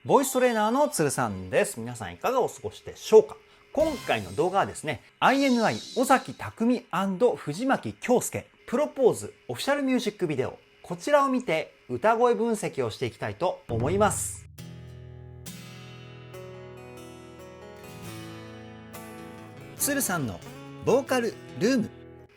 ボイストレーナーの鶴さんです。皆さんいかがお過ごしでしょうか。今回の動画はですね、INI 尾崎匠&藤巻恭介プロポーズオフィシャルミュージックビデオ、こちらを見て歌声分析をしていきたいと思います。鶴さんのボーカルルーム。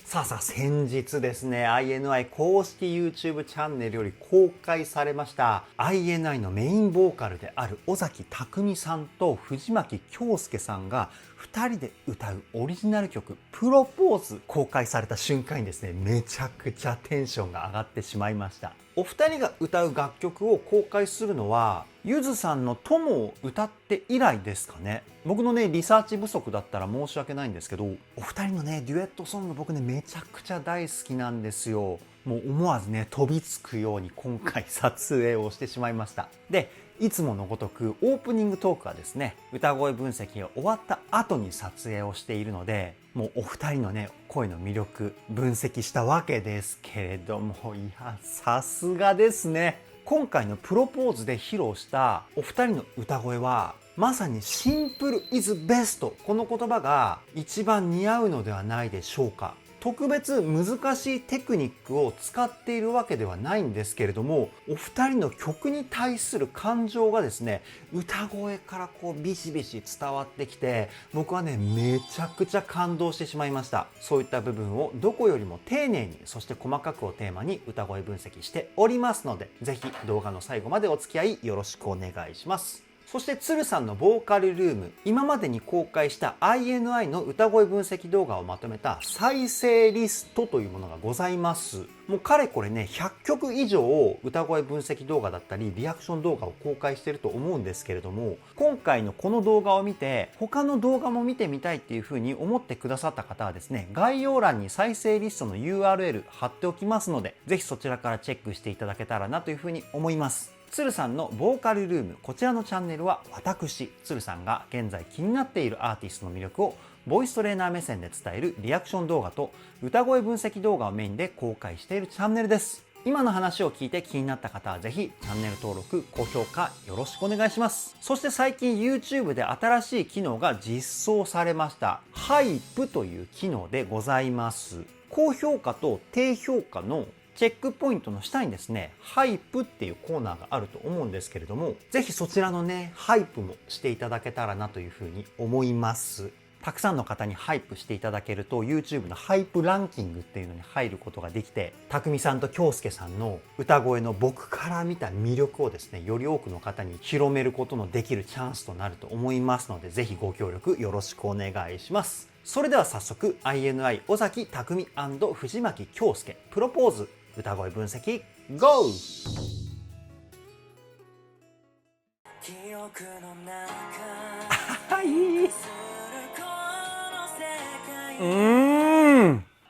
さあ先日ですね INI 公式 YouTube チャンネルより公開されました INI のメインボーカルである尾崎匠さんと藤巻恭介さんが2人で歌うオリジナル曲プロポーズ公開された瞬間にですね、めちゃくちゃテンションが上がってしまいました。お二人が歌う楽曲を公開するのはゆずさんの友を歌って以来ですかね。僕のねリサーチ不足だったら申し訳ないんですけど、お二人のねデュエットソング僕ねめちゃくちゃ大好きなんですよ。もう思わずね飛びつくように今回撮影をしてしまいました。でいつものごとくオープニングトークはですね、歌声分析が終わった後に撮影をしているので、もうお二人のね声の魅力分析したわけですけれども、いやさすがですね。今回のプロポーズで披露したお二人の歌声はまさにシンプルイズベスト、この言葉が一番似合うのではないでしょうか。特別難しいテクニックを使っているわけではないんですけれども、お二人の曲に対する感情がですね、歌声からこうビシビシ伝わってきて、僕はねめちゃくちゃ感動してしまいました。そういった部分をどこよりも丁寧に、そして細かくをテーマに歌声分析しておりますので、ぜひ動画の最後までお付き合いよろしくお願いします。そして鶴さんのボーカルルーム、今までに公開した INI の歌声分析動画をまとめた再生リストというものがございます。もうかれこれね100曲以上歌声分析動画だったりリアクション動画を公開していると思うんですけれども、今回のこの動画を見て他の動画も見てみたいっていうふうに思ってくださった方はですね、概要欄に再生リストの URL 貼っておきますので、ぜひそちらからチェックしていただけたらなというふうに思います。鶴さんのボーカルルーム、こちらのチャンネルは私鶴さんが現在気になっているアーティストの魅力をボイストレーナー目線で伝えるリアクション動画と歌声分析動画をメインで公開しているチャンネルです。今の話を聞いて気になった方はぜひチャンネル登録、高評価よろしくお願いします。そして最近 YouTube で新しい機能が実装されました。ハイプという機能でございます。高評価と低評価のチェックポイントの下にですね、ハイプっていうコーナーがあると思うんですけれども、ぜひそちらのね、ハイプもしていただけたらなというふうに思います。たくさんの方にハイプしていただけると YouTube のハイプランキングっていうのに入ることができて、匠さんと恭介さんの歌声の僕から見た魅力をですね、より多くの方に広めることのできるチャンスとなると思いますので、ぜひご協力よろしくお願いします。それでは早速 INI 尾崎匠&藤巻恭介プロポーズ歌声分析 GO！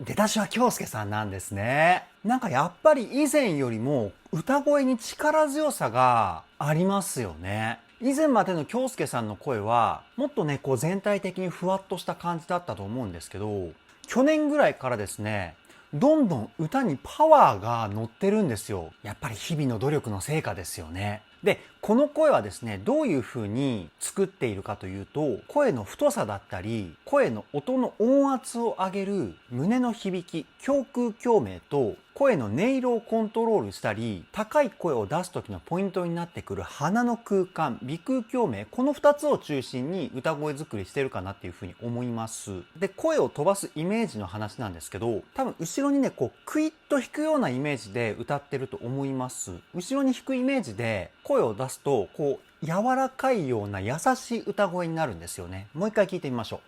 出だしは恭介さんなんですね。なんかやっぱり以前よりも歌声に力強さがありますよね。以前までの恭介さんの声はもっとねこう全体的にふわっとした感じだったと思うんですけど、去年ぐらいからですねどんどん歌にパワーが乗ってるんですよ。やっぱり日々の努力の成果ですよね。で、この声はですね、どういう風に作っているかというと、声の太さだったり、声の音の音圧を上げる胸の響き、胸腔共鳴と、声の音色をコントロールしたり、高い声を出す時のポイントになってくる鼻の空間、鼻腔共鳴、この2つを中心に歌声作りしてるかなっていう風に思います。で、声を飛ばすイメージの話なんですけど、多分後ろにね、こうクイッと弾くようなイメージで歌ってると思います。後ろに弾くイメージで声を出すと、こう柔らかいような優しい歌声になるんですよね。もう一回聞いてみましょう。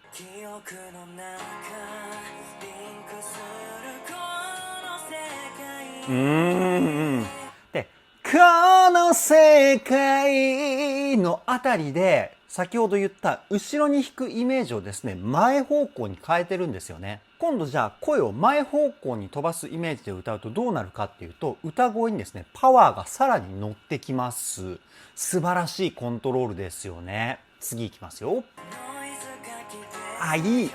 で、この世界のあたりで先ほど言った後ろに弾くイメージをですね、前方向に変えてるんですよね。今度じゃあ声を前方向に飛ばすイメージで歌うとどうなるかっていうと、歌声にですね、パワーがさらに乗ってきます。素晴らしいコントロールですよね。次いきますよ。あ、いい。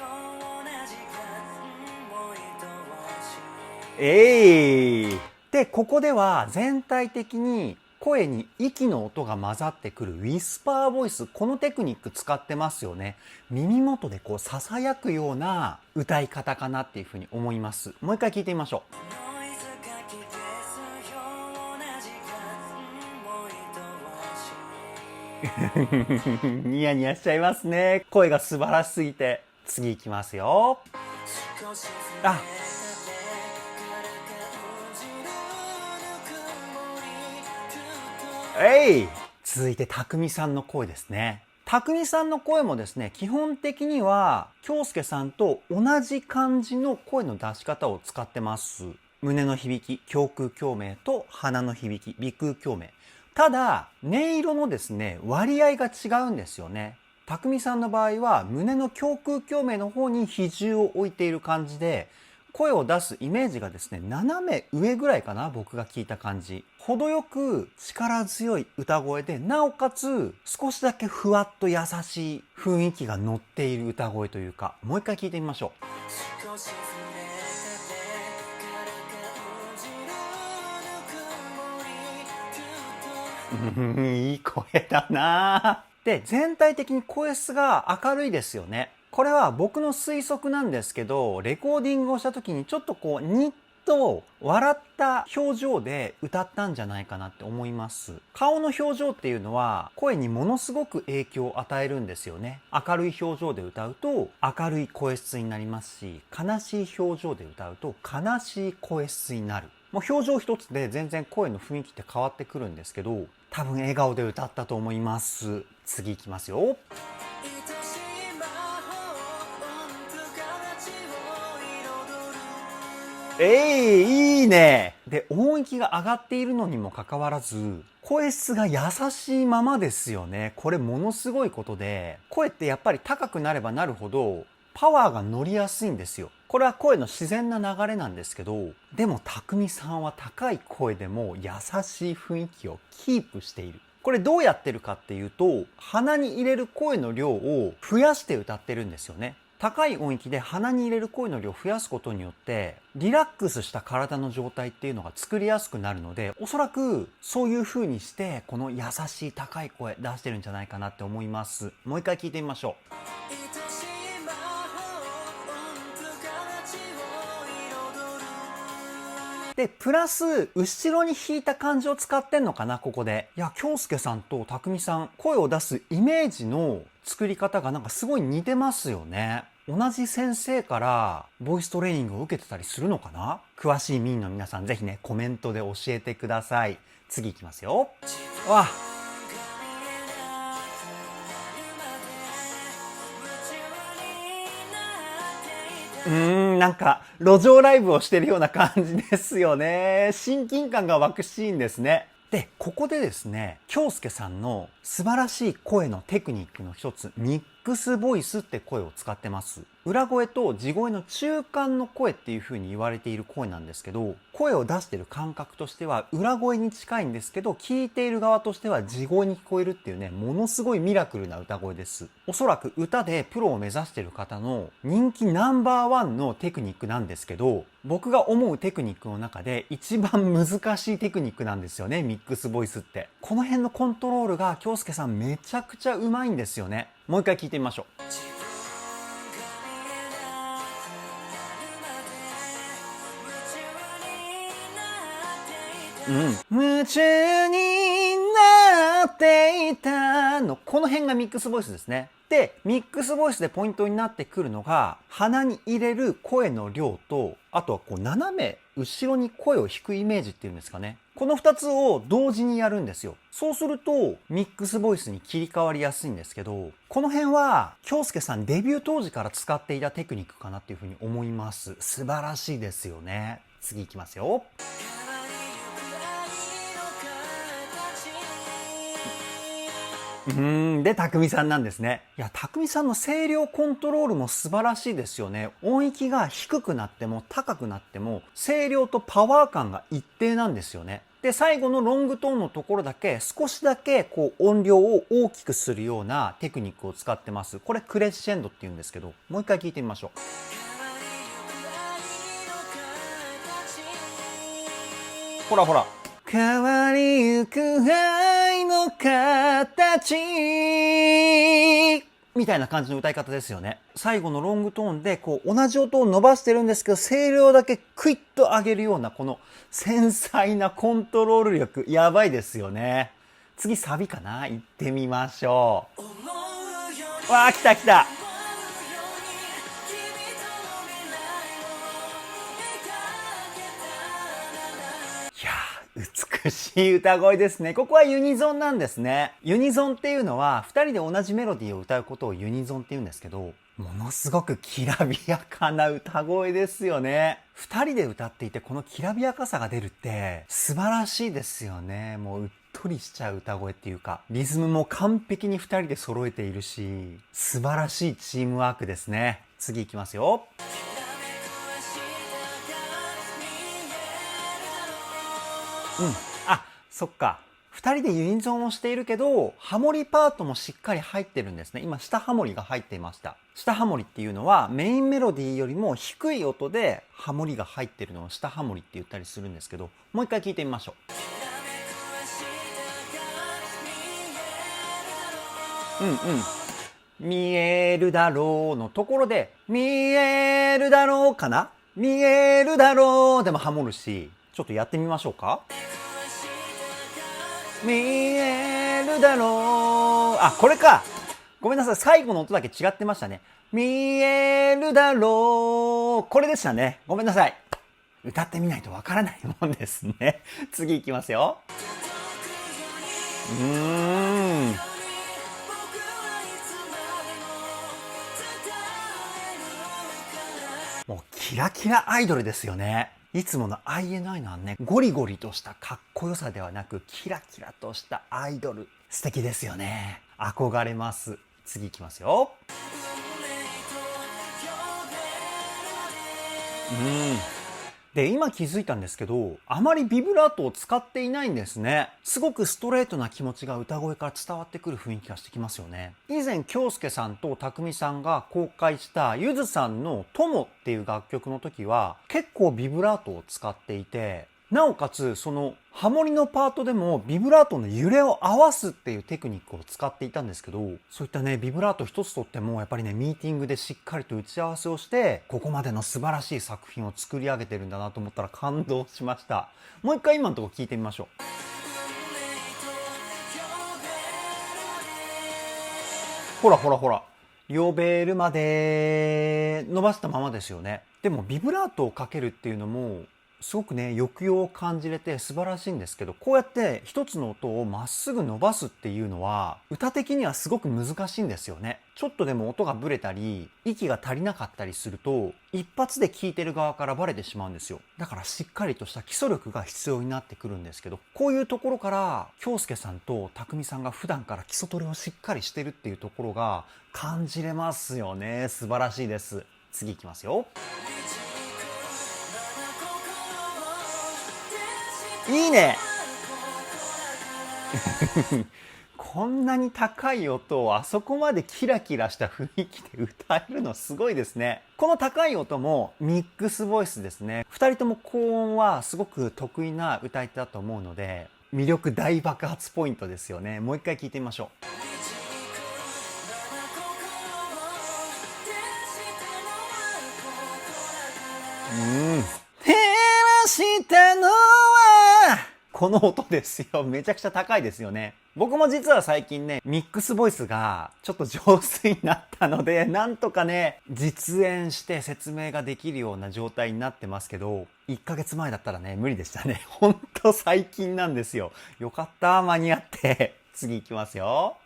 で、ここでは全体的に声に息の音が混ざってくるウィスパーボイス、このテクニック使ってますよね。耳元でこうささやくような歌い方かなっていうふうに思います。もう一回聞いてみましょう。ニヤニヤしちゃいますね。声が素晴らしすぎて。次いきますよ。あ、続いてたくみさんの声ですね。たくみさんの声もですね、基本的には京介さんと同じ感じの声の出し方を使ってます。胸の響き、胸腔共鳴と鼻の響き、鼻腔共鳴。ただ、音色のですね、割合が違うんですよね。たくみさんの場合は胸の胸腔共鳴の方に比重を置いている感じで、声を出すイメージがですね、斜め上ぐらいかな、僕が聞いた感じ。程よく力強い歌声で、なおかつ少しだけふわっと優しい雰囲気が乗っている歌声というか、もう一回聞いてみましょう。いい声だな。で、全体的に声質が明るいですよね。これは僕の推測なんですけど、レコーディングをした時にちょっとこうニッと笑った表情で歌ったんじゃないかなって思います。顔の表情っていうのは声にものすごく影響を与えるんですよね。明るい表情で歌うと明るい声質になりますし、悲しい表情で歌うと悲しい声質になる。もう表情一つで全然声の雰囲気って変わってくるんですけど、多分笑顔で歌ったと思います。次いきますよ。いいね。で、音域が上がっているのにもかかわらず、声質が優しいままですよね。これものすごいことで、声ってやっぱり高くなればなるほど、パワーが乗りやすいんですよ。これは声の自然な流れなんですけど、でもたくみさんは高い声でも優しい雰囲気をキープしている。これどうやってるかっていうと、鼻に入れる声の量を増やして歌ってるんですよね。高い音域で鼻に入れる声の量を増やすことによってリラックスした体の状態っていうのが作りやすくなるので、おそらくそういう風にしてこの優しい高い声出してるんじゃないかなって思います。もう一回聞いてみましょう。で、プラス、後ろに弾いた感じを使ってんのかな、ここで。いや、京介さんと匠さん、声を出すイメージの作り方がなんかすごい似てますよね。同じ先生からボイストレーニングを受けてたりするのかな。詳しい民の皆さん、ぜひね、コメントで教えてください。次いきますよ。わなんか路上ライブをしてるような感じですよね。親近感が湧くシーンですね。で、ここでですね、京介さんの素晴らしい声のテクニックの一つ、ミックスボイスって声を使ってます。裏声と地声の中間の声っていう風に言われている声なんですけど、声を出している感覚としては裏声に近いんですけど、聞いている側としては地声に聞こえるっていうね、ものすごいミラクルな歌声です。おそらく歌でプロを目指している方の人気ナンバーワンのテクニックなんですけど、僕が思うテクニックの中で一番難しいテクニックなんですよね、ミックスボイスって。この辺のコントロールが京介さんめちゃくちゃうまいんですよね。もう一回聞いてみましょう。夢中になっていたのこの辺がミックスボイスですね。で、ミックスボイスでポイントになってくるのが鼻に入れる声の量と、あとはこう斜め後ろに声を引くイメージっていうんですかね。この2つを同時にやるんですよ。そうするとミックスボイスに切り替わりやすいんですけど、この辺は京介さんデビュー当時から使っていたテクニックかなっていうふうに思います。素晴らしいですよね。次いきますよ。で、匠さんなんですね。いや、匠さんの声量コントロールも素晴らしいですよね。音域が低くなっても高くなっても、声量とパワー感が一定なんですよね。で、最後のロングトーンのところだけ、少しだけこう音量を大きくするようなテクニックを使ってます。これクレッシェンドって言うんですけど、もう一回聞いてみましょう。ほらほら。変わりゆく愛の形みたいな感じの歌い方ですよね。最後のロングトーンでこう同じ音を伸ばしてるんですけど、声量だけクイッと上げるようなこの繊細なコントロール力、やばいですよね。次サビかな、行ってみましょう。わー、来た来た。いやー、美しい歌声ですね。ここはユニゾンなんですね。ユニゾンっていうのは2人で同じメロディーを歌うことをユニゾンって言うんですけど、ものすごくきらびやかな歌声ですよね。2人で歌っていてこのきらびやかさが出るって素晴らしいですよね。もううっとりしちゃう歌声っていうか、リズムも完璧に2人で揃えているし、素晴らしいチームワークですね。次いきますよ。あ、そっか。2人でユニゾンをしているけど、ハモリパートもしっかり入ってるんですね。今、下ハモリが入っていました。下ハモリっていうのは、メインメロディーよりも低い音でハモリが入ってるのを下ハモリって言ったりするんですけど、もう一回聞いてみましょう。見えるだろうのところで、見えるだろうかな、見えるだろうでもハモるし、ちょっとやってみましょうか。見えるだろう。あ、これか。ごめんなさい。最後の音だけ違ってましたね。見えるだろう。これでしたね。ごめんなさい。歌ってみないとわからないもんですね。次いきますよ。もうキラキラアイドルですよね。いつもの INI のね、ゴリゴリとしたかっこよさではなく、キラキラとしたアイドル。素敵ですよね。憧れます。次いきますよ。で、今気づいたんですけど、あまりビブラートを使っていないんですね。すごくストレートな気持ちが歌声から伝わってくる雰囲気がしてきますよね。以前、京介さんと匠さんが公開したゆずさんの友っていう楽曲の時は、結構ビブラートを使っていて、なおかつそのハモリのパートでもビブラートの揺れを合わすっていうテクニックを使っていたんですけど、そういったねビブラート一つとってもやっぱりねミーティングでしっかりと打ち合わせをしてここまでの素晴らしい作品を作り上げてるんだなと思ったら感動しました。もう一回今のところ聞いてみましょう。ほらほらほら、呼べるまで伸ばしたままですよね。でもビブラートをかけるっていうのもすごくね抑揚を感じれて素晴らしいんですけど、こうやって一つの音をまっすぐ伸ばすっていうのは歌的にはすごく難しいんですよね。ちょっとでも音がブレたり息が足りなかったりすると一発で聴いてる側からバレてしまうんですよ。だからしっかりとした基礎力が必要になってくるんですけど、こういうところから京介さんと匠さんが普段から基礎トレをしっかりしてるっていうところが感じれますよね。素晴らしいです。次いきますよ。いいね。こんなに高い音をあそこまでキラキラした雰囲気で歌えるのすごいですね。この高い音もミックスボイスですね。2人とも高音はすごく得意な歌い手だと思うので魅力大爆発ポイントですよね。もう一回聞いてみましょう。照らしたのはこの音ですよ。めちゃくちゃ高いですよね。僕も実は最近ね、ミックスボイスがちょっと上手になったので、なんとかね、実演して説明ができるような状態になってますけど、1ヶ月前だったらね、無理でしたね。ほんと最近なんですよ。よかった、間に合って。次行きますよ。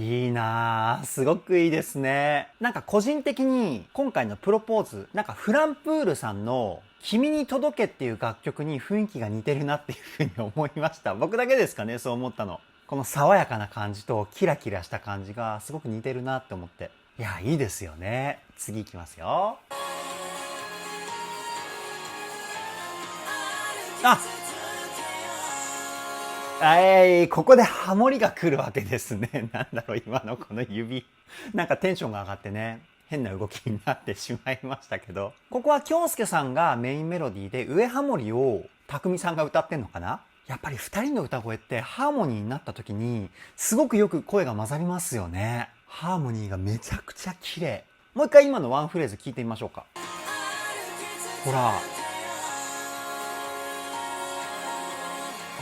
いいなぁ。すごくいいですね。なんか個人的に今回のプロポーズ、なんかフランプールさんの君に届けっていう楽曲に雰囲気が似てるなっていうふうに思いました。僕だけですかね、そう思ったの。この爽やかな感じとキラキラした感じがすごく似てるなって思って。いや、いいですよね。次行きますよ。ここでハモリが来るわけですね。なんだろう、今のこの指。なんかテンションが上がってね。変な動きになってしまいましたけど、ここは京介さんがメインメロディーで上ハモリを匠さんが歌ってんのかな。やっぱり2人の歌声ってハーモニーになった時にすごくよく声が混ざりますよね。ハーモニーがめちゃくちゃ綺麗。もう一回今のワンフレーズ聞いてみましょうか。ほら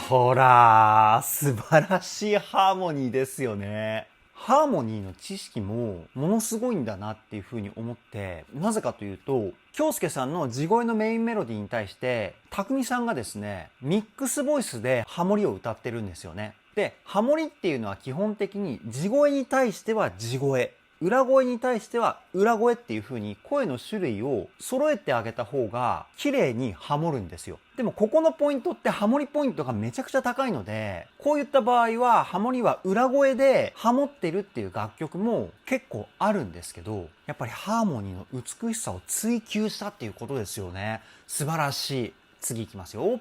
ほら、素晴らしいハーモニーですよね。ハーモニーの知識もものすごいんだなっていうふうに思って、なぜかというと、京介さんの地声のメインメロディーに対して、匠さんがですね、ミックスボイスでハモリを歌ってるんですよね。で、ハモリっていうのは基本的に地声に対しては地声。裏声に対しては裏声っていう風に声の種類を揃えてあげた方が綺麗にハモるんですよ。でもここのポイントってハモリポイントがめちゃくちゃ高いので、こういった場合はハモリは裏声でハモってるっていう楽曲も結構あるんですけど、やっぱりハーモニーの美しさを追求したっていうことですよね。素晴らしい。次いきますよ。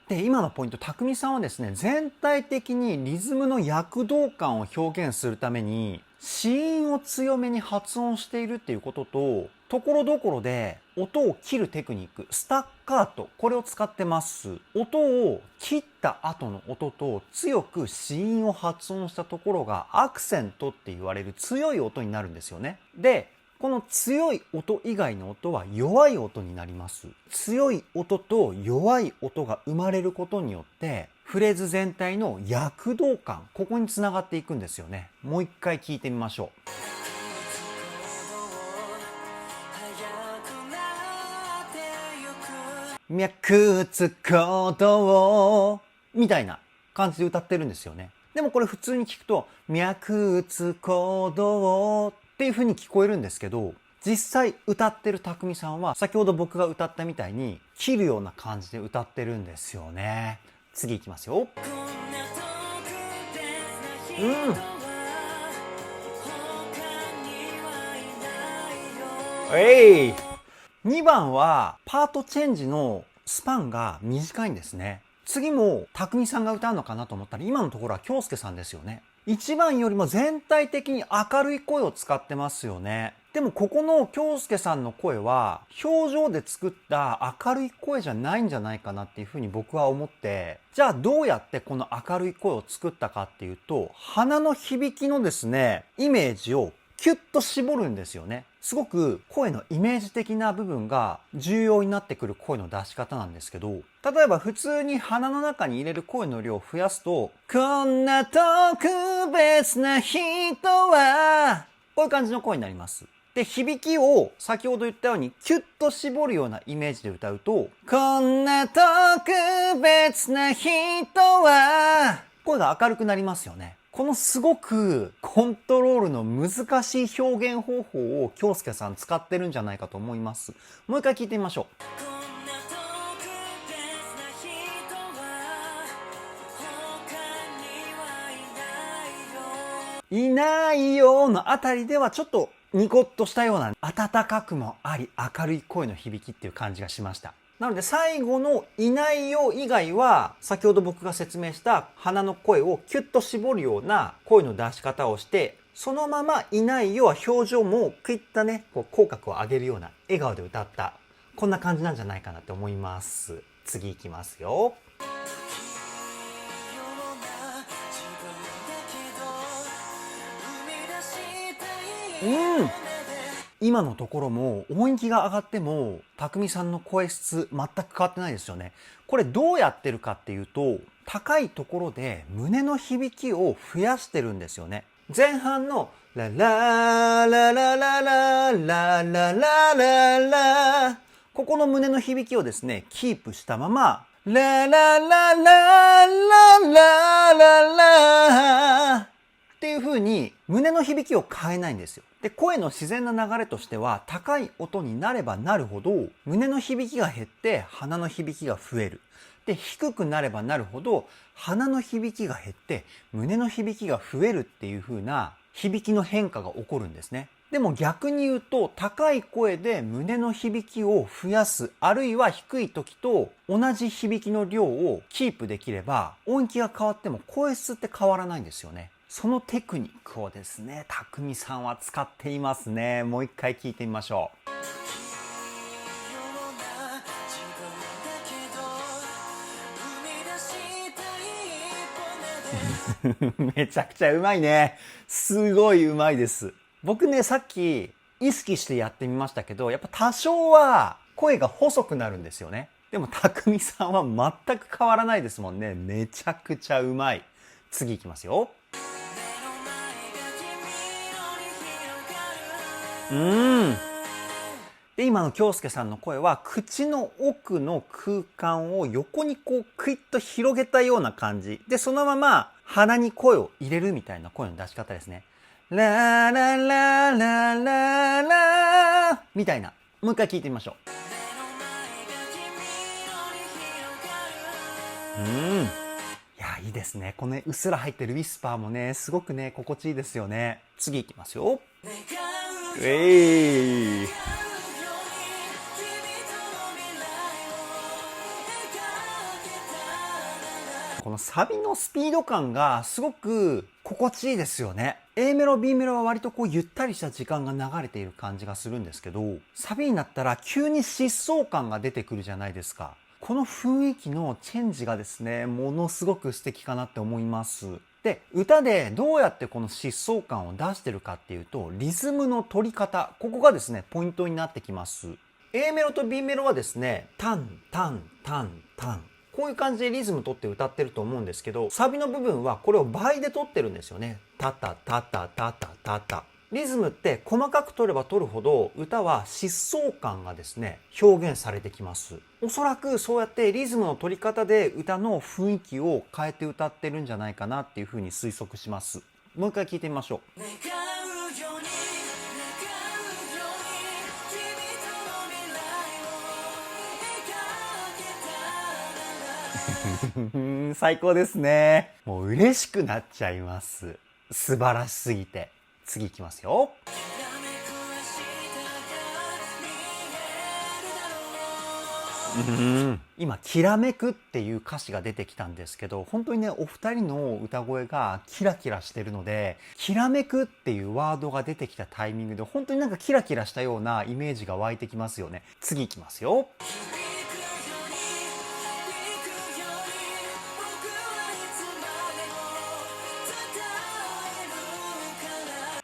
で、今のポイント、匠さんはですね、全体的にリズムの躍動感を表現するために、子音を強めに発音しているっていうことと、ところどころで音を切るテクニック、スタッカート、これを使ってます。音を切った後の音と強く子音を発音したところがアクセントって言われる強い音になるんですよね。で、この強い音以外の音は弱い音になります。強い音と弱い音が生まれることによってフレーズ全体の躍動感、ここにつながっていくんですよね。もう一回聞いてみましょう。脈つことをみたいな感じで歌ってるんですよね。でもこれ普通に聞くと脈つことをっていう風に聞こえるんですけど、実際歌ってる匠さんは先ほど僕が歌ったみたいに切るような感じで歌ってるんですよね。次いきますよ。2番はパートチェンジのスパンが短いんですね。次も匠さんが歌うのかなと思ったら今のところは京介さんですよね。1番よりも全体的に明るい声を使ってますよね。でもここの京介さんの声は表情で作った明るい声じゃないんじゃないかなっていうふうに僕は思って、じゃあどうやってこの明るい声を作ったかっていうと、鼻の響きのですね、イメージをキュッと絞るんですよね。すごく声のイメージ的な部分が重要になってくる声の出し方なんですけど、例えば普通に鼻の中に入れる声の量を増やすと、こんな特別な人は、こういう感じの声になります。で、響きを先ほど言ったようにキュッと絞るようなイメージで歌うと、こんな特別な人は、声が明るくなりますよね。このすごくコントロールの難しい表現方法を京介さん使ってるんじゃないかと思います。もう一回聞いてみましょう。いないよのあたりではちょっとニコッとしたような温かくもあり明るい声の響きっていう感じがしました。なので最後のいないよ以外は先ほど僕が説明した鼻の声をキュッと絞るような声の出し方をして、そのままいないよは表情もクイッとね、こう口角を上げるような笑顔で歌った。こんな感じなんじゃないかなって思います。次いきますよ。今のところも音域が上がっても匠さんの声質全く変わってないですよね。これどうやってるかっていうと、高いところで胸の響きを増やしてるんですよね。前半のラララララララララララ、ここの胸の響きをですねキープしたままララララララララっていう風に胸の響きを変えないんですよ。で、声の自然な流れとしては高い音になればなるほど胸の響きが減って鼻の響きが増える。で、低くなればなるほど鼻の響きが減って胸の響きが増えるっていう風な響きの変化が起こるんですね。でも逆に言うと、高い声で胸の響きを増やす、あるいは低い時と同じ響きの量をキープできれば、音域が変わっても声質って変わらないんですよね。そのテクニックをですね、匠さんは使っていますね。もう一回聞いてみましょう。めちゃくちゃうまいね。すごいうまいです。僕ね、さっき意識してやってみましたけど、やっぱ多少は声が細くなるんですよね。でも匠さんは全く変わらないですもんね。めちゃくちゃうまい。次いきますよ。で、今の京介さんの声は口の奥の空間を横にこうクイッと広げたような感じで、そのまま鼻に声を入れるみたいな声の出し方ですね。ララララララみたいな。もう一回聞いてみましょう。いや、いいですね。このね、うっすら入ってるウィスパーもね、すごくね、心地いいですよね。次いきますよ。このサビのスピード感がすごく心地いいですよね。A メロ B メロは割とこうゆったりした時間が流れている感じがするんですけど、サビになったら急に疾走感が出てくるじゃないですか。この雰囲気のチェンジがですね、ものすごく素敵かなって思います。で、歌でどうやってこの疾走感を出してるかっていうと、リズムの取り方、ここがですね、ポイントになってきます。A メロと B メロはですね、タン、タン、タン、タン。こういう感じでリズム取って歌ってると思うんですけど、サビの部分はこれを倍で取ってるんですよね。タタタタタタタタ。リズムって細かく取れば取るほど歌は疾走感がですね、表現されてきます。おそらくそうやってリズムの取り方で歌の雰囲気を変えて歌ってるんじゃないかなっていうふうに推測します。もう一回聞いてみましょう。最高ですね。もう嬉しくなっちゃいます。素晴らしすぎて。次いきますよ。今「きらめく」っていう歌詞が出てきたんですけど、本当にねお二人の歌声がキラキラしてるので、きらめくっていうワードが出てきたタイミングで本当になんかキラキラしたようなイメージが湧いてきますよね。次いきますよ。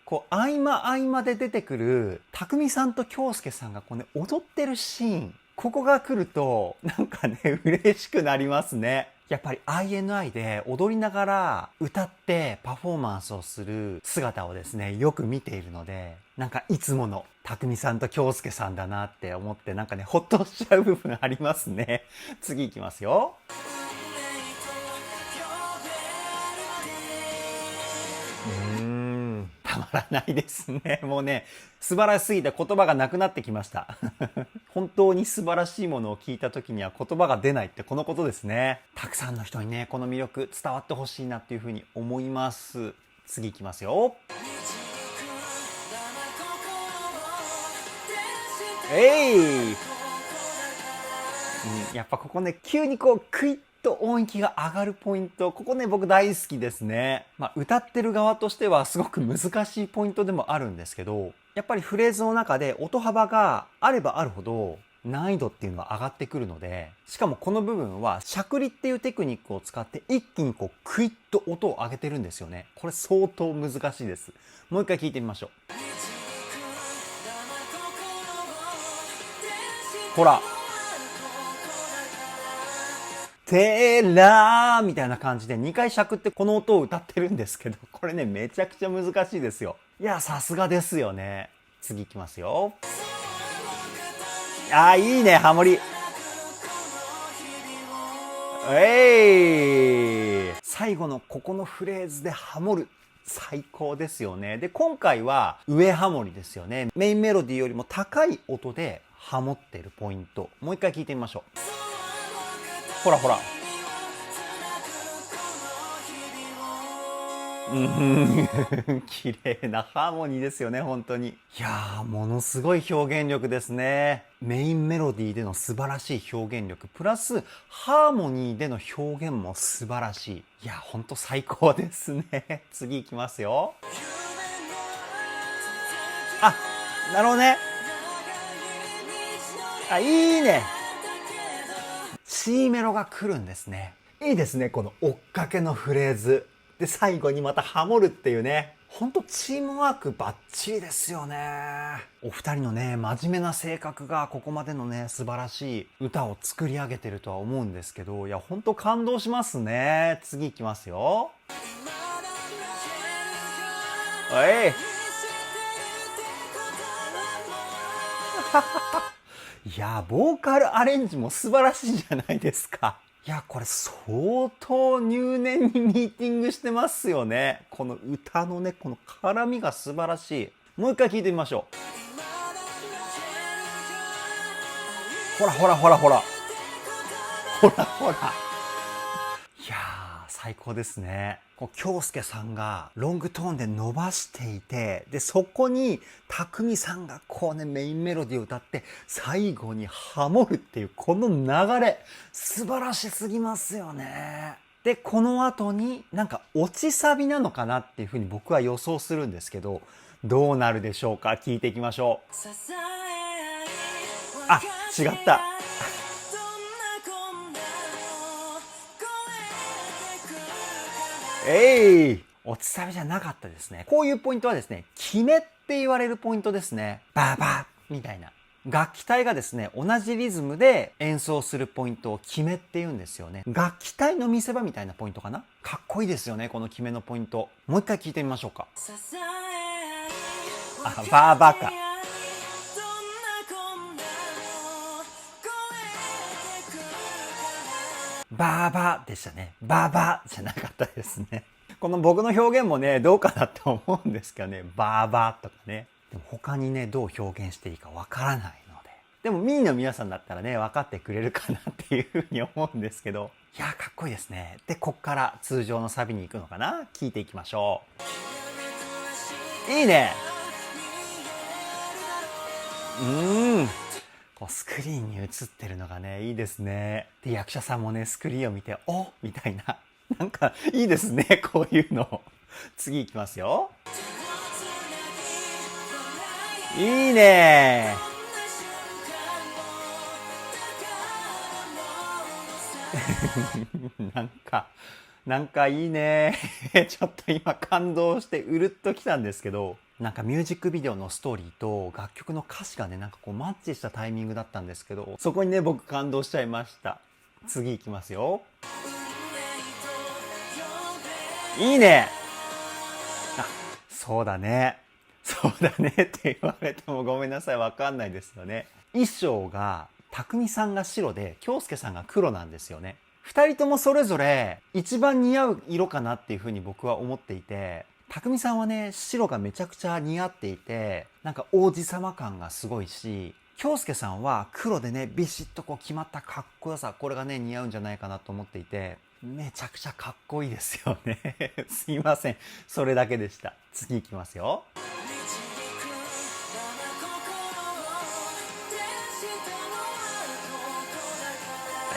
こう合間合間で出てくる匠さんと京介さんがこう、ね、踊ってるシーン、ここが来るとなんかね嬉しくなりますね。やっぱり INI で踊りながら歌ってパフォーマンスをする姿をですねよく見ているので、なんかいつもの匠さんと京介さんだなって思って、なんかねほっとしちゃう部分ありますね。次いきますよ。たまらないですね。もうね、素晴らしすぎて言葉がなくなってきました。本当に素晴らしいものを聞いた時には言葉が出ないってこのことですね。たくさんの人にね、この魅力伝わってほしいなっていうふうに思います。次いきますよ。やっぱここね、急にこうクイッと音域が上がるポイント、ここね僕大好きですね。歌ってる側としてはすごく難しいポイントでもあるんですけど、やっぱりフレーズの中で音幅があればあるほど難易度っていうのは上がってくるので、しかもこの部分はしゃくりっていうテクニックを使って一気にこうクイッと音を上げてるんですよね。これ相当難しいです。もう一回聞いてみましょう。ほら、てらーみたいな感じで2回しゃくってこの音を歌ってるんですけど、これねめちゃくちゃ難しいですよ。いやさすがですよね。次いきますよ。いいねハモリ。最後のここのフレーズでハモる、最高ですよね。で今回は上ハモリですよね。メインメロディーよりも高い音でハモってるポイント、もう一回聞いてみましょう。ほらほら、綺麗なハーモニーですよね、本当に。いやー、ものすごい表現力ですね。メインメロディーでの素晴らしい表現力、プラスハーモニーでの表現も素晴らしい。いや、ほんと最高ですね。次行きますよ。あ、なるほどね。あ、いいね。C メロが来るんですね。いいですね、この追っかけのフレーズ。で、最後にまたハモるっていうね。ほんとチームワークバッチリですよね。お二人のね、真面目な性格がここまでのね、素晴らしい歌を作り上げてるとは思うんですけど、いや、ほんと感動しますね。次行きますよ。おい。いや、ボーカルアレンジも素晴らしいじゃないですか。いや、これ相当入念にミーティングしてますよね。この歌のね、この絡みが素晴らしい。もう一回聞いてみましょう。ほらほらほらほら。ほらほら。いやー、最高ですね。京介さんがロングトーンで伸ばしていて、で、そこに匠さんがこうね、メインメロディーを歌って、最後にハモるっていう、この流れ、素晴らしすぎますよね。で、この後になんか落ちサビなのかなっていうふうに僕は予想するんですけど、どうなるでしょうか。聞いていきましょう。あ、違った。落ちサビじゃなかったですね。こういうポイントはですね、決めって言われるポイントですね。バーバーみたいな。楽器隊がですね、同じリズムで演奏するポイントを決めって言うんですよね。楽器隊の見せ場みたいなポイントかな。かっこいいですよね、この決めのポイント。もう一回聞いてみましょうか。あ、バーバーか。バーバーでしたね。バーバーじゃなかったですね。この僕の表現もね、どうかなと思うんですけどね。バーバーとかね。でも他にね、どう表現していいかわからないので。でもミーの皆さんだったらね、分かってくれるかなっていうふうに思うんですけど。いやー、かっこいいですね。で、こっから通常のサビに行くのかな。聞いていきましょう。いいね。こうスクリーンに映ってるのがね、いいですね。で、役者さんもね、スクリーンを見て、おみたいな。なんか、いいですね、こういうの。次行きますよ。いいねなんかいいねちょっと今感動してうるっときたんですけど、なんかミュージックビデオのストーリーと楽曲の歌詞がね、なんかこうマッチしたタイミングだったんですけど、そこにね、僕感動しちゃいました。次行きますよ。いいね。あ、そうだね。そうだねって言われてもごめんなさい、わかんないですよね。衣装が、匠さんが白で、京介さんが黒なんですよね。二人ともそれぞれ一番似合う色かなっていうふうに僕は思っていて、匠さんはね、白がめちゃくちゃ似合っていて、なんか王子様感がすごいし、京介さんは黒でね、ビシッとこう決まったかっこよさ、これがね、似合うんじゃないかなと思っていて、めちゃくちゃかっこいいですよね。すいません。それだけでした。次行きますよ。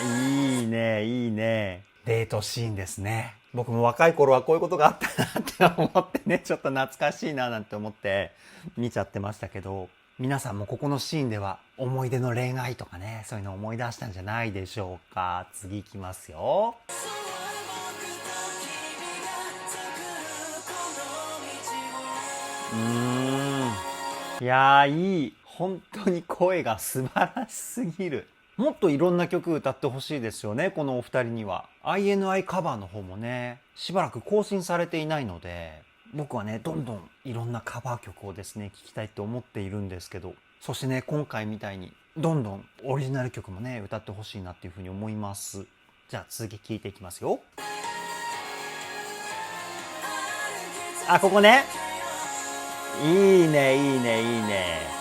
いいね、いいね。デートシーンですね。僕も若い頃はこういうことがあったなって思ってね、ちょっと懐かしいななんて思って見ちゃってましたけど、皆さんもここのシーンでは思い出の恋愛とかね、そういうのを思い出したんじゃないでしょうか。次行きますよ。いやー、いい。本当に声が素晴らしすぎる。もっといろんな曲歌ってほしいですよね、このお二人には。INI カバーの方もね、しばらく更新されていないので、僕はね、どんどんいろんなカバー曲をですね、聴きたいと思っているんですけど、そしてね、今回みたいに、どんどんオリジナル曲もね、歌ってほしいなっていうふうに思います。じゃあ続き聴いていきますよ。あ、ここね。いいね、いいね、いいね。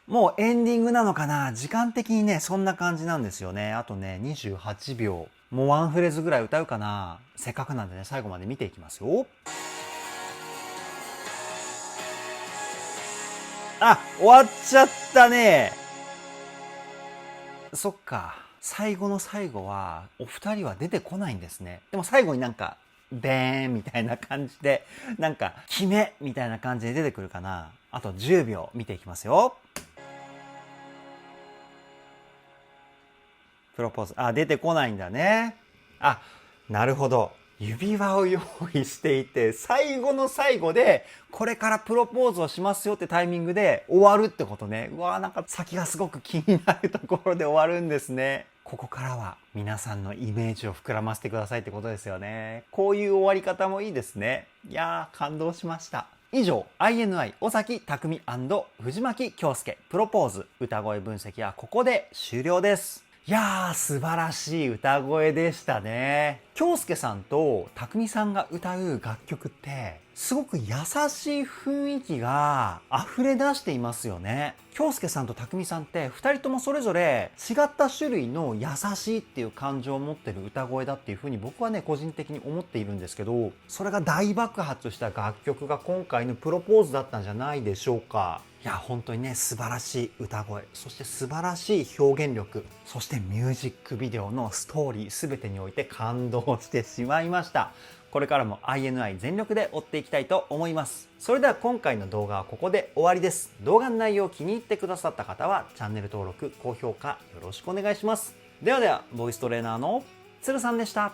もうエンディングなのかな。時間的にね、そんな感じなんですよね。あとね、28秒。もうワンフレーズぐらい歌うかな。せっかくなんでね、最後まで見ていきますよ。あ、終わっちゃったね。そっか。最後の最後は、お二人は出てこないんですね。でも最後になんか、でーんみたいな感じで、なんか、決めみたいな感じで出てくるかな。あと10秒見ていきますよ。プロポーズ。あ、出てこないんだね。あ、なるほど。指輪を用意していて、最後の最後で、これからプロポーズをしますよってタイミングで終わるってことね。うわー、なんか先がすごく気になるところで終わるんですね。ここからは皆さんのイメージを膨らませてくださいってことですよね。こういう終わり方もいいですね。いやー、感動しました。以上、INI 尾崎匠藤巻京介プロポーズ歌声分析はここで終了です。いやー、素晴らしい歌声でしたね。京介さんと匠さんが歌う楽曲って、すごく優しい雰囲気が溢れ出していますよね。京介さんと匠さんって二人ともそれぞれ違った種類の優しいっていう感情を持ってる歌声だっていう風に僕はね個人的に思っているんですけど、それが大爆発した楽曲が今回のプロポーズだったんじゃないでしょうか。いや本当にね素晴らしい歌声、そして素晴らしい表現力、そしてミュージックビデオのストーリー全てにおいて感動してしまいました。これからも INI 全力で追っていきたいと思います。それでは今回の動画はここで終わりです。動画の内容を気に入ってくださった方はチャンネル登録、高評価よろしくお願いします。ではではボイストレーナーのつるさんでした。